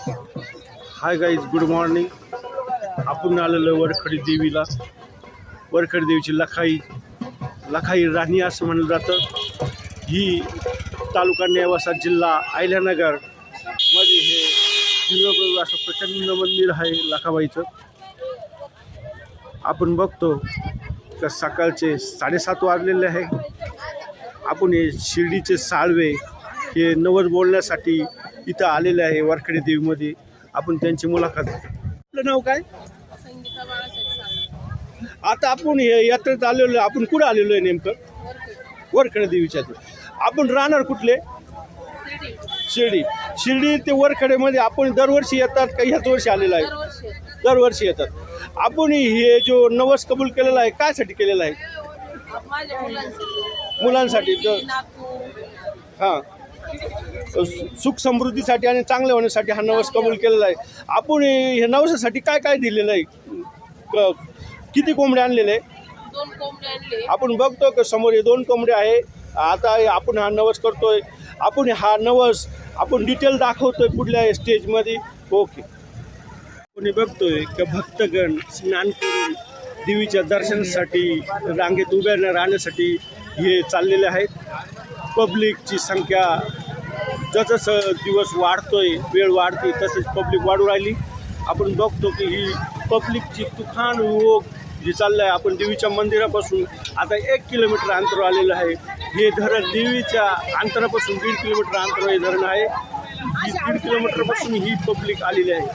Hi guys, good morning. आपण आलेलो वरखडी देवीला. वरखडी देवीची लखाई राणी असं म्हणलं जातं. ही तालुका नेवासा, जिल्हा अहिल्यानगर मध्ये हे दिव्य असं प्रचंड मंदिर आहे लखाबाईचं. आपण बघतो तर सकाळचे 7:30 वाजलेले आहे. आपण हे शिर्डीचे साळवे हे नवस बोलण्यासाठी इथं आलेले आहे वरखडी देवीमध्ये. आपण त्यांची मुलाखत. आपलं नाव काय? संगीता बाळासाहेब साळवे. आता आपण हे यात्रेत आलेलो. आपण कुठं आलेलो आहे नेमकं? वरखडी देवीच्या. आपण राहणार कुठले? शिर्डी ते वरखडेमध्ये आपण दरवर्षी येतात का ह्याच वर्षी आलेलं आहे? दरवर्षी येतात. आपण हे जो नवस कबूल केलेला आहे कायसाठी केलेला आहे? माझ्या मुलांसाठी. नातू. हां, सुख समृद्धीसाठी आणि चांगले होण्यासाठी हा नवस कबूल केलेला आहे. आपण हे नवसासाठी काय काय दिलेलं आहे? किती कोंबडे आणलेले आहे? 2 कोंबडे आणले. आपण बघतो की समोर हे 2 कोंबडे आहे. आता आपण हा नवस करतोय. आपण हा नवस आपण डिटेल दाखवतोय पुढल्या स्टेजमध्ये. ओके. आपण बघतोय की भक्तगण स्नान करून देवीच्या दर्शनासाठी रांगेत उभ्या राहण्यासाठी हे चाललेले आहेत. पब्लिकची संख्या जसं दिवस वाढतोय, वेळ वाढते, तसंच पब्लिक वाढू राहिली. आपण बघतो की ही पब्लिकची तुफान ओघ जी चाललं आहे. आपण देवीच्या मंदिरापासून आता 1 किलोमीटर अंतर आलेलं आहे. हे धरण देवीच्या अंतरापासून 1.5 किलोमीटर अंतर हे धरण आहे. ही 1.5 किलोमीटरपासून ही पब्लिक आलेली आहे.